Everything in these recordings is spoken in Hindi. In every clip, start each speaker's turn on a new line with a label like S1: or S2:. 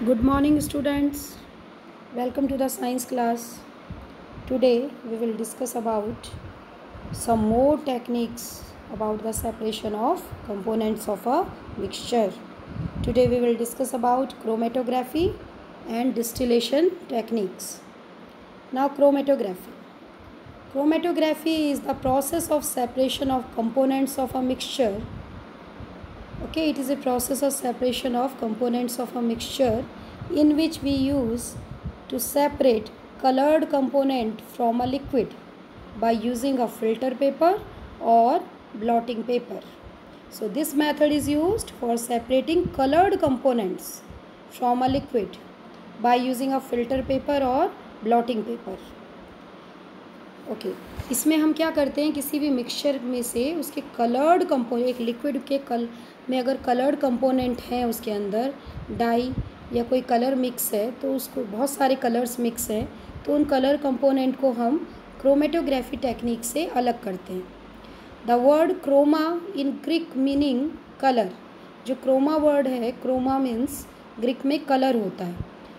S1: Good morning, students. Welcome to the science class. Today we will discuss about some more techniques about the separation of components of a mixture. Today we will discuss about chromatography and distillation techniques. Now, chromatography. Chromatography is the process of separation of components of a mixture. Okay, it is a process of separation of components of a mixture in which we use to separate colored component from a liquid by using a filter paper or blotting paper. So this method is used for separating colored components from a liquid by using a filter paper or blotting paper. Okay इसमें हम क्या करते हैं, किसी भी मिक्सचर में से उसके कलर्ड कंपोनेंट, एक लिक्विड के में अगर कलर्ड कंपोनेंट हैं, उसके अंदर डाई या कोई कलर मिक्स है, तो उसको बहुत सारे कलर्स मिक्स हैं, तो उन कलर कंपोनेंट को हम क्रोमेटोग्राफी टेक्निक से अलग करते हैं. The word chroma in Greek meaning colour. जो क्रोमा वर्ड है, क्रोमा मीन्स ग्रीक में कलर होता है.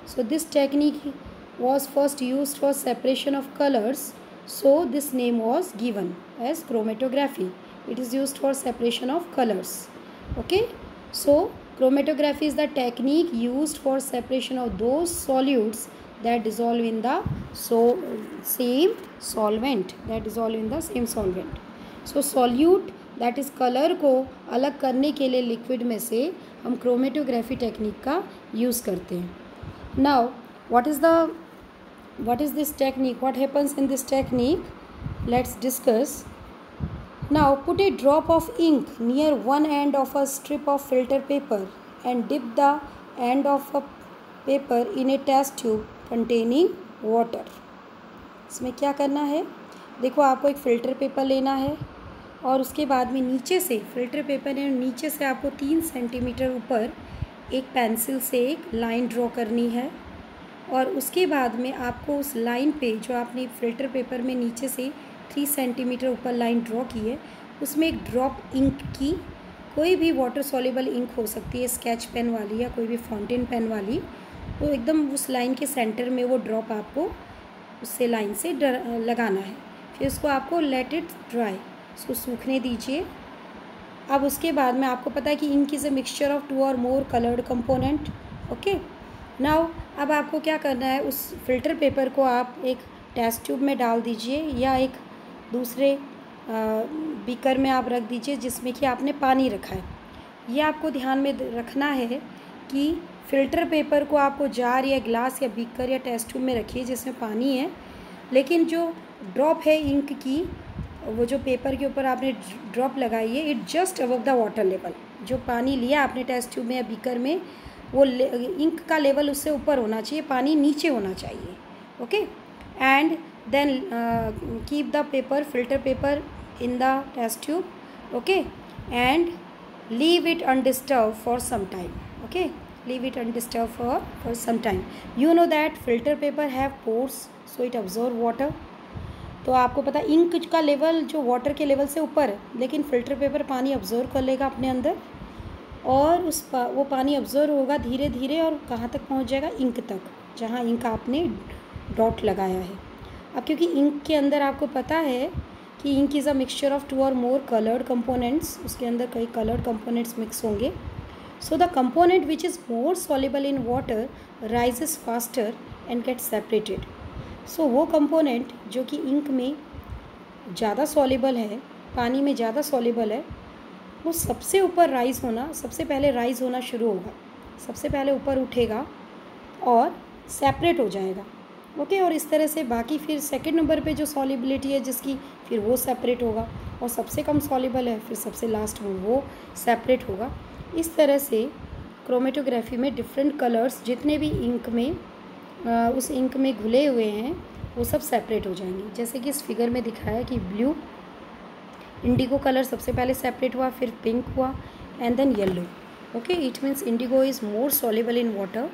S1: So this technique was first used for separation of colours. So this name was given as chromatography. It is used for separation of colors. Okay. So chromatography is the technique used for separation of those solutes that dissolve in the same solvent. So solute that is color को अलग करने के लिए लिक्विड में से हम chromatography टेक्निक का यूज़ करते हैं. Now what is this technique? What happens in this technique? Let's discuss. Now put a drop of ink near one end of a strip of filter paper and dip the end of a paper in a test tube containing water. इसमें क्या करना है, देखो आपको एक फ़िल्टर पेपर लेना है और उसके बाद में नीचे से फ़िल्टर पेपर है, नीचे से आपको 3 सेंटीमीटर ऊपर एक पेंसिल से एक लाइन ड्रॉ करनी है. और उसके बाद में आपको उस लाइन पे, जो आपने फ़िल्टर पेपर में नीचे से 3 सेंटीमीटर ऊपर लाइन ड्रॉ की है, उसमें एक ड्रॉप इंक की, कोई भी वाटर सॉल्युबल इंक हो सकती है, स्केच पेन वाली या कोई भी फाउंटेन पेन वाली, तो एकदम उस लाइन के सेंटर में वो ड्रॉप आपको उससे लाइन से लगाना है. फिर उसको आपको लेट इट ड्राई, उसको सूखने दीजिए. अब उसके बाद में आपको पता है कि ink is a mixture of 2 और more coloured component. Okay. Now अब आपको क्या करना है, उस फिल्टर पेपर को आप एक टेस्ट ट्यूब में डाल दीजिए या एक दूसरे बीकर में आप रख दीजिए जिसमें कि आपने पानी रखा है. ये आपको ध्यान में रखना है कि फ़िल्टर पेपर को आपको जार या ग्लास या बीकर या टेस्ट ट्यूब में रखिए जिसमें पानी है, लेकिन जो ड्रॉप है इंक की, वो जो पेपर के ऊपर आपने ड्रॉप लगाई है, it just above the water level. जो पानी लिया आपने टेस्ट ट्यूब में या बीकर में, वो इंक का लेवल उससे ऊपर होना चाहिए, पानी नीचे होना चाहिए. Okay. And then keep the paper, filter paper in the test tube. Okay. And leave it undisturb for some time. Okay. Leave it undisturb for some time. You know that filter paper have pores, so it absorb water. तो आपको पता है इंक का लेवल जो वाटर के लेवल से ऊपर है, लेकिन फ़िल्टर पेपर पानी अब्जॉर्व कर लेगा अपने अंदर, और वो पानी अब्जॉर्व होगा धीरे धीरे और कहाँ तक पहुँच जाएगा, इंक तक, जहाँ इंक आपने डॉट लगाया है. अब क्योंकि इंक के अंदर आपको पता है कि ink is a mixture of 2 और मोर कलर्ड कंपोनेंट्स, उसके अंदर कई कलर्ड कंपोनेंट्स मिक्स होंगे. So the component which is more soluble in water rises faster and get separated. So वो कंपोनेंट जो कि इंक में ज़्यादा सॉल्युबल है, पानी में ज़्यादा सॉल्युबल है, वो सबसे पहले राइज़ होना शुरू होगा, सबसे पहले ऊपर उठेगा और सेपरेट हो जाएगा. ओके. और इस तरह से बाकी फिर सेकंड नंबर पे जो सॉल्युबिलिटी है जिसकी, फिर वो सेपरेट होगा, और सबसे कम सॉल्युबल है फिर सबसे लास्ट में वो सेपरेट होगा. इस तरह से क्रोमेटोग्राफी में डिफरेंट कलर्स जितने भी इंक में उस इंक में घुले हुए हैं, वो सब सेपरेट हो जाएंगे. जैसे कि इस फिगर में दिखाया है कि ब्लू, इंडिगो कलर सबसे पहले सेपरेट हुआ, फिर पिंक हुआ, and then yellow. Okay. It means indigo is more soluble in water.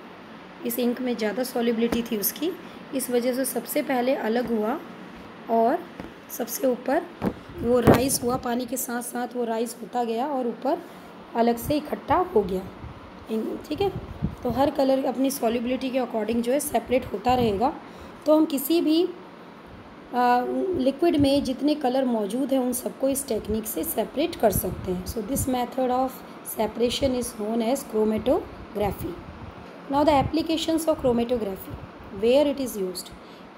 S1: इस इंक में ज़्यादा सॉल्युबिलिटी थी उसकी, इस वजह से सबसे पहले अलग हुआ और सबसे ऊपर वो राइज़ हुआ, पानी के साथ साथ वो राइज़ होता गया और ऊपर अलग से इकट्ठा हो गया. ठीक है. तो हर कलर अपनी सॉल्युबिलिटी के अकॉर्डिंग जो है सेपरेट होता रहेगा। तो हम किसी भी लिक्विड में जितने कलर मौजूद हैं उन सबको इस टेक्निक से सेपरेट कर सकते हैं। So this method of separation is known as chromatography. Now the applications of chromatography, where it is used,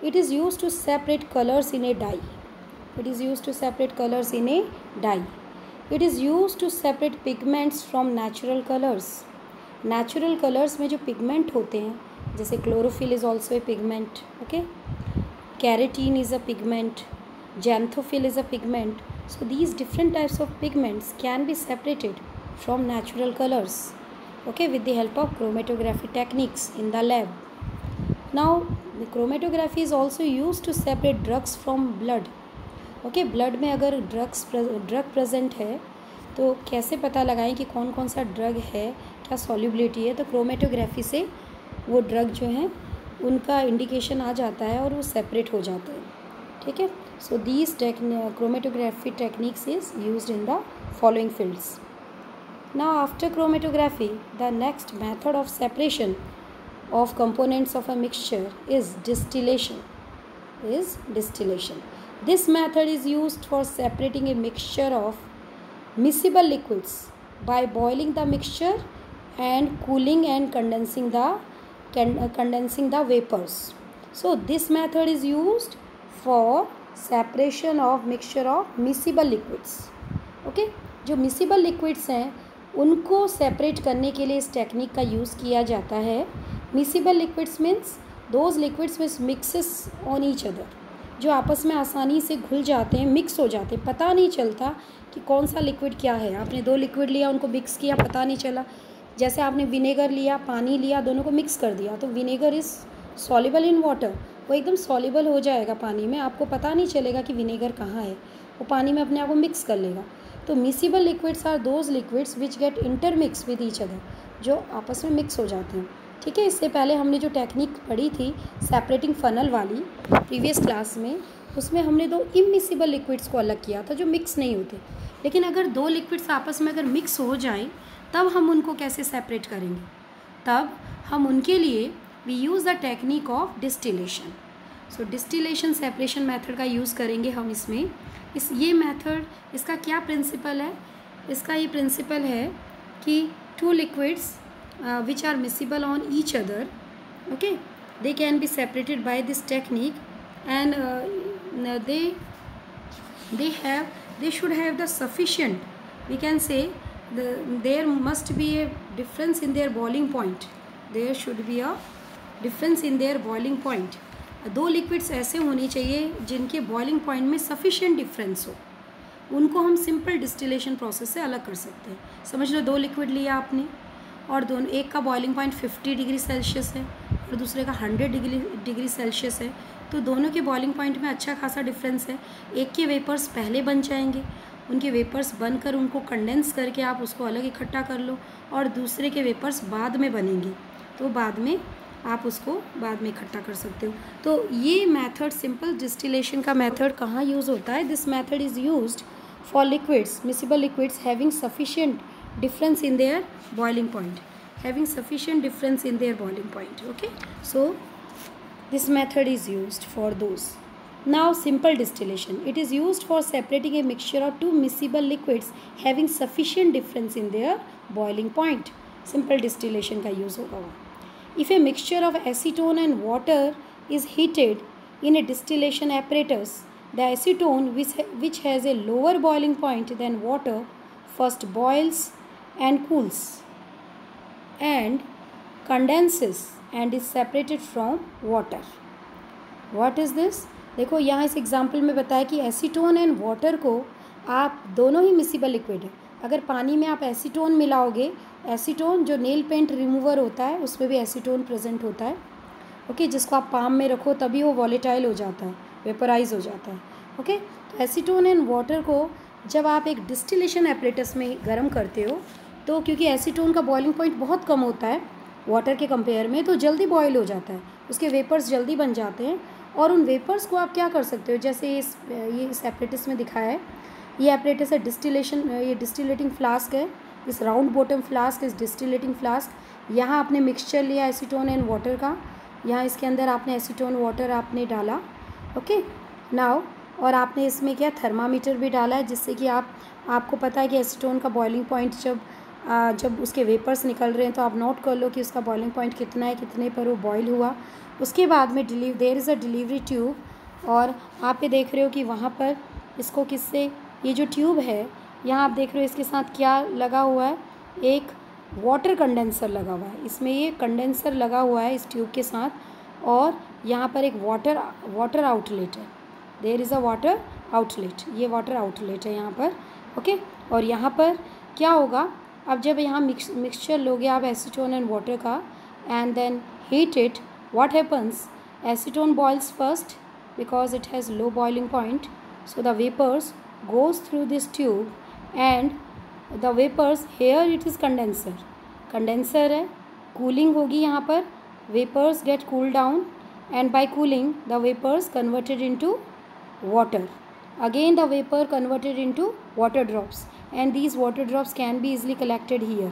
S1: it is used to separate colors in a dye. It is used to separate colors in a dye. It is used to separate pigments from natural colors. Natural colors में जो pigment होते हैं, जैसे chlorophyll is also a pigment, okay? Keratin is a pigment, xanthophyll is a pigment. So these different types of pigments can be separated from natural colors, okay, with the help of chromatography techniques in the lab. Now the chromatography is also used to separate drugs from blood. Okay, blood में अगर ड्रग प्रेजेंट है तो कैसे पता लगाएं कि कौन कौन सा ड्रग है, क्या सॉल्युबिलिटी है, तो क्रोमेटोग्राफी से वो ड्रग जो हैं उनका इंडिकेशन आ जाता है और वो सेपरेट हो जाते हैं। ठीक है, so these chromatography techniques is used in the following fields. Now after chromatography the next method of separation of components of a mixture is distillation. This method is used for separating a mixture of miscible liquids by boiling the mixture and cooling and condensing the vapors. So this method is used for separation of mixture of miscible liquids. Okay, जो miscible liquids हैं उनको सेपरेट करने के लिए इस टेक्निक का यूज़ किया जाता है। Miscible liquids means those liquids which mixes on each other, जो आपस में आसानी से घुल जाते हैं, मिक्स हो जाते हैं, पता नहीं चलता कि कौन सा लिक्विड क्या है। आपने दो लिक्विड लिया, उनको मिक्स किया, पता नहीं चला। जैसे आपने विनेगर लिया, पानी लिया, दोनों को मिक्स कर दिया, तो vinegar is soluble in water, वो एकदम सॉल्युबल हो जाएगा पानी में, आपको पता नहीं चलेगा कि विनेगर कहाँ है, वो पानी में अपने आप को मिक्स कर लेगा। तो miscible liquids are those liquids which get intermix with each other, जो आपस में मिक्स हो जाते हैं। ठीक है, इससे पहले हमने जो टेक्निक पढ़ी थी सेपरेटिंग फनल वाली प्रीवियस क्लास में, उसमें हमने दो इमिसिबल लिक्विड्स को अलग किया था जो मिक्स नहीं होते। लेकिन अगर दो लिक्विड्स आपस में अगर मिक्स हो जाएं तब हम उनको कैसे सेपरेट करेंगे? तब हम उनके लिए we use the technique of distillation. So distillation separation method का यूज़ करेंगे हम इसमें। ये मेथड, इसका क्या प्रिंसिपल है? इसका ये प्रिंसिपल है कि two liquids which are miscible on each other, okay, they can be separated by this technique, and they should have the sufficient, we can say there must be a difference in their boiling point, there should be a difference in their boiling point। दो लिक्विड्स ऐसे होने चाहिए जिनके बॉइलिंग पॉइंट में सफिशिएंट डिफरेंस हो, उनको हम सिंपल डिस्टिलेशन प्रोसेस से अलग कर सकते हैं। समझ लो, दो लिक्विड लिया आपने और दोनों, एक का बॉइलिंग पॉइंट 50 डिग्री सेल्सियस है और दूसरे का 100 डिग्री सेल्सियस है, तो दोनों के बॉइलिंग पॉइंट में अच्छा खासा डिफरेंस है। एक के वेपर्स पहले बन जाएंगे, उनके वेपर्स बनकर उनको कंडेंस करके आप उसको अलग इकट्ठा कर लो, और दूसरे के वेपर्स बाद में बनेंगे, तो बाद में आप उसको बाद में इकट्ठा कर सकते हो। तो ये मेथड, सिंपल डिस्टिलेशन का मेथड कहाँ यूज़ होता है? This method is used for liquids, miscible liquids having sufficient difference in their boiling point, having sufficient difference in their boiling point, okay, so this method is used for those. Now simple distillation, it is used for separating a mixture of two miscible liquids having sufficient difference in their boiling point. Simple distillation का use होगा। If a mixture of acetone and water is heated in a distillation apparatus, the acetone which has a lower boiling point than water first boils and cools and condenses and is separated from water. What is this? देखो यहाँ इस एग्जाम्पल में बताया कि एसीटोन एंड वाटर को आप दोनों ही मिसिबल लिक्विड है। अगर पानी में आप एसीटोन मिलाओगे, एसीटोन जो नेल पेंट रिमूवर होता है उसमें भी एसीटोन प्रेजेंट होता है, ओके, जिसको आप पाम में रखो तभी वो वॉलेटाइल हो जाता है, वेपराइज हो जाता है, ओके। तो एसीटोन एंड वाटर को जब आप एक डिस्टिलेशन एपरेटस में गर्म करते हो, तो क्योंकि एसीटोन का बॉइलिंग पॉइंट बहुत कम होता है वाटर के कंपेयर में, तो जल्दी बॉयल हो जाता है, उसके वेपर्स जल्दी बन जाते हैं, और उन वेपर्स को आप क्या कर सकते हो, जैसे इस एपरेटस में दिखाया है, ये एपरेटस है डिस्टिलेशन, ये डिस्टिलेटिंग फ्लास्क है, this round bottom flask is distilling flask. यहाँ आपने मिक्सचर लिया एसीटोन एंड वाटर का, यहाँ इसके अंदर आपने एसीटोन वाटर आपने डाला, ओके नाउ, और आपने इसमें क्या थर्मामीटर भी डाला है, जिससे कि आपको पता है कि एसीटोन का बॉइलिंग पॉइंट जब उसके वेपर्स निकल रहे हैं तो आप नोट कर लो कि उसका बॉइलिंग पॉइंट कितना है, कितने पर वो बॉयल हुआ। उसके बाद में there is a delivery tube, और आप ये देख रहे हो कि वहाँ पर इसको किससे, ये जो ट्यूब है यहाँ आप देख रहे हो इसके साथ क्या लगा हुआ है, एक वाटर कंडेंसर लगा हुआ है। इसमें ये कंडेंसर लगा हुआ है इस ट्यूब के साथ, और यहाँ पर एक वाटर आउटलेट है, there is a water outlet, ये वाटर आउटलेट है यहाँ पर, ओके। और यहाँ पर क्या होगा, अब जब यहाँ मिक्सचर लोगे आप एसीटोन एंड वाटर का and then heat it, what happens, acetone boils first because it has low boiling point, so the vapours goes through this tube and the vapours, here it is condenser है, कूलिंग होगी यहाँ पर, vapours get cool down and by cooling the vapours converted into water, again the vapor converted into water drops and these water drops can be easily collected here।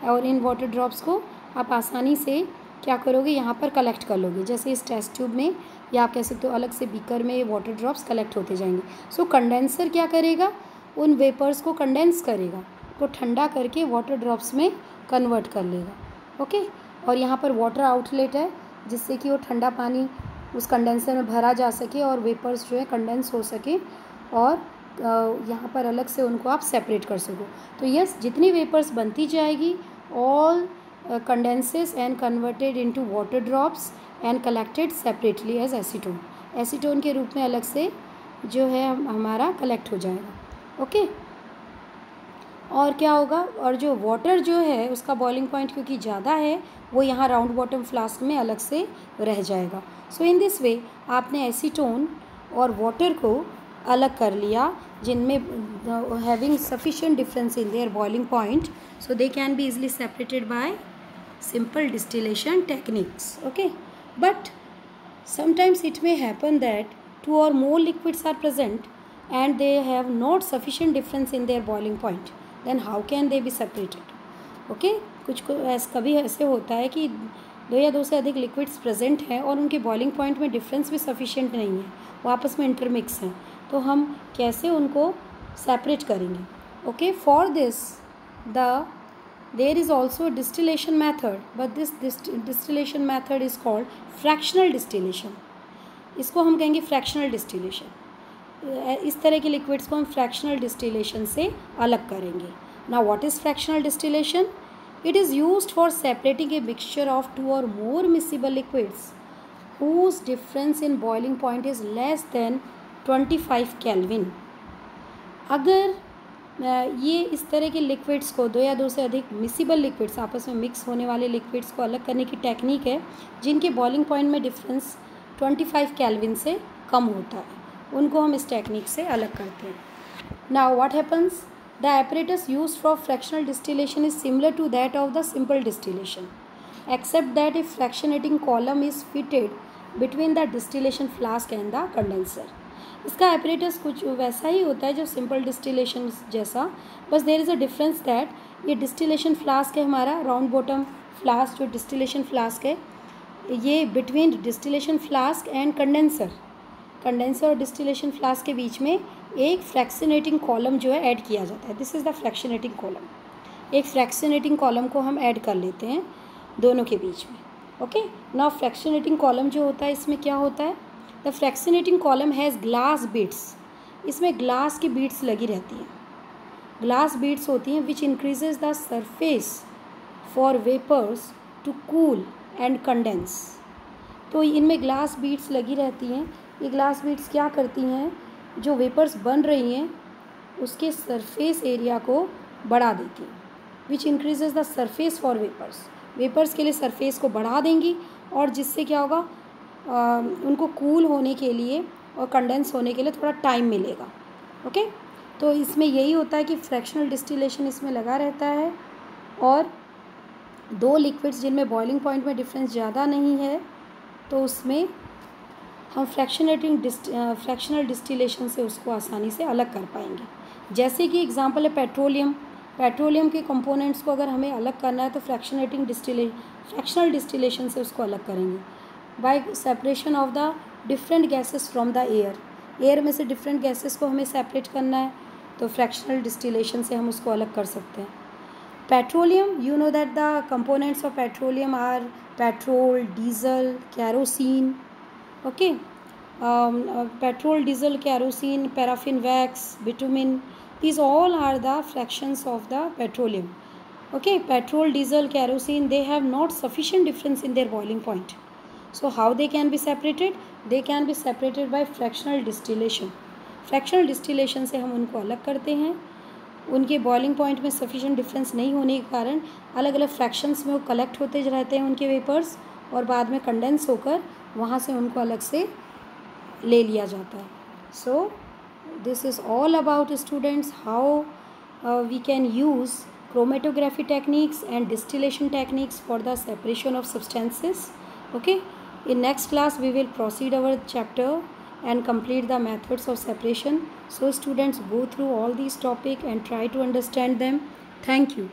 S1: और इन वाटर ड्रॉप्स को आप आसानी से क्या करोगे, यहाँ पर कलेक्ट कर लोगे, जैसे इस टेस्ट ट्यूब में, या आप कह सकते हो अलग से बीकर में वाटर ड्रॉप्स कलेक्ट होते जाएंगे। सो कंडेंसर क्या करेगा, उन वेपर्स को कंडेंस करेगा, तो ठंडा करके वाटर ड्रॉप्स में कन्वर्ट कर लेगा, ओके। और यहाँ पर वाटर आउटलेट है, जिससे कि वो ठंडा पानी उस कंडेंसर में भरा जा सके और वेपर्स जो है कंडेंस हो सके, और यहाँ पर अलग से उनको आप सेपरेट कर सको। तो यस, जितनी वेपर्स बनती जाएगी, all condenses and converted into water drops and collected separately as acetone, acetone के रूप में अलग से जो है हमारा कलेक्ट हो जाएगा, ओके। और क्या होगा, और जो वाटर जो है उसका बॉइलिंग पॉइंट क्योंकि ज़्यादा है, वो यहाँ राउंड बॉटम फ्लास्क में अलग से रह जाएगा। सो इन दिस वे आपने एसीटोन और वाटर को अलग कर लिया, जिनमें having sufficient difference in their boiling point, so they can be easily separated by simple distillation techniques, okay। But sometimes it may happen that two or more liquids are present and they have not sufficient difference in their boiling point, then how can they be separated, okay। कभी ऐसे होता है कि दो या दो से अधिक लिक्विड्स प्रेजेंट हैं और उनके बॉइलिंग पॉइंट में डिफरेंस भी सफिशिएंट नहीं है, वो आपस में इंटरमिक्स हैं, तो हम कैसे उनको सेपरेट करेंगे, okay. For this there is also a distillation method, but this distillation method is called fractional distillation। इसको हम कहेंगे fractional distillation। इस तरह के लिक्विड्स को हम fractional distillation से अलग करेंगे। Now what is fractional distillation? It is used for separating a mixture of two or more miscible liquids whose difference in boiling point is less than 25 Kelvin। अगर ये इस तरह के लिक्विड्स को, दो या दो से अधिक मिसिबल लिक्विड्स, आपस में मिक्स होने वाले लिक्विड्स को अलग करने की टेक्निक है, जिनके बॉइलिंग पॉइंट में डिफरेंस 25 केल्विन से कम होता है, उनको हम इस टेक्निक से अलग करते हैं। Now what happens, the apparatus used for fractional distillation is similar to that of the simple distillation, except that a fractionating column is fitted between the distillation flask and the condenser। इसका एपरेटस कुछ वैसा ही होता है जो सिंपल डिस्टिलेशन जैसा, बस there is a difference that ये डिस्टिलेशन फ्लास्क है हमारा, राउंड बॉटम फ्लास्क जो डिस्टिलेशन फ्लास्क है, ये between distillation flask and condenser और डिस्टिलेशन फ्लास्क के बीच में एक फ्रैक्शनेटिंग कॉलम जो है ऐड किया जाता है। This is the fractionating column. एक फ्रैक्शनेटिंग कॉलम को हम ऐड कर लेते हैं दोनों के बीच में, ओके। नाउ फ्रैक्शनेटिंग कॉलम जो होता है, इसमें क्या होता है, the fractionating column has glass beads, इसमें ग्लास की बीड्स लगी रहती हैं, ग्लास बीड्स होती हैं, which increases the surface for vapours to cool and condense. तो इनमें ग्लास बीड्स लगी रहती हैं, ये ग्लास बीड्स क्या करती हैं, जो वेपर्स बन रही हैं उसके सरफेस एरिया को बढ़ा देती हैं, which increases the surface for vapours के लिए सरफेस को बढ़ा देंगी, और जिससे क्या होगा, उनको कूल होने के लिए और कंडेंस होने के लिए थोड़ा टाइम मिलेगा, ओके। तो इसमें यही होता है कि फ्रैक्शनल डिस्टिलेशन इसमें लगा रहता है, और दो लिक्विड्स जिनमें बॉइलिंग पॉइंट में डिफरेंस ज़्यादा नहीं है, तो उसमें हम फ्रैक्शनल डिस्टिलेशन से उसको आसानी से अलग कर पाएंगे। जैसे कि एग्जांपल है पेट्रोलियम, पेट्रोलियम के कंपोनेंट्स को अगर हमें अलग करना है तो फ्रैक्शनल डिस्टिलेशन से उसको अलग करेंगे bye separation of the different gases from the air में से डिफरेंट गैसेस को हमें सेपरेट करना है तो फ्रैक्शनल डिस्टिलेशन से हम उसको अलग कर सकते हैं. Petroleum, you know that the components of petroleum are petrol, diesel, kerosene. Okay, petrol, diesel, kerosene, paraffin wax, bitumen, these all are the fractions of the petroleum. Okay, petrol, diesel, kerosene, they have not sufficient difference in their boiling point. So how they can be separated? They can be separated by fractional distillation. Fractional distillation से हम उनको अलग करते हैं. उनके बॉइलिंग पॉइंट में सफिशिएंट डिफरेंस नहीं होने के कारण अलग अलग फ्रैक्शंस में वो कलेक्ट होते रहते हैं उनके वेपर्स और बाद में कंडेंस होकर वहाँ से उनको अलग से ले लिया जाता है. So this is all about students how we can use chromatography techniques and distillation techniques for the separation of substances. Okay, in next class we will proceed our chapter and complete the methods of separation. So students, go through all these topics and try to understand them. Thank you.